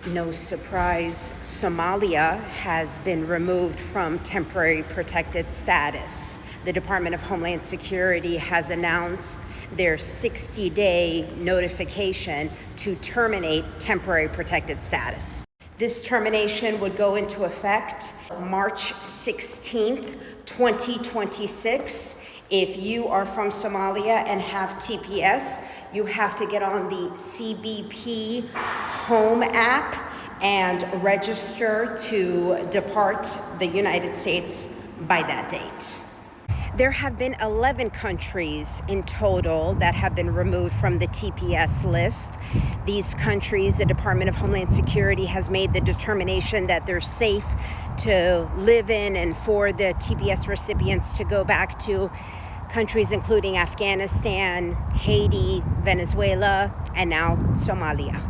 No surprise, Somalia has been removed from temporary protected status. The Department of Homeland Security has announced their 60-day notification to terminate temporary protected status. This termination would go into effect March 16th, 2026. If you are from Somalia and have TPS, you have to get on the CBP Home app and register to depart the United States by that date. There have been 11 countries in total that have been removed from the TPS list. These countries, the Department of Homeland Security has made the determination that they're safe to live in and for the TPS recipients to go back to countries including Afghanistan, Haiti, Venezuela, and now Somalia.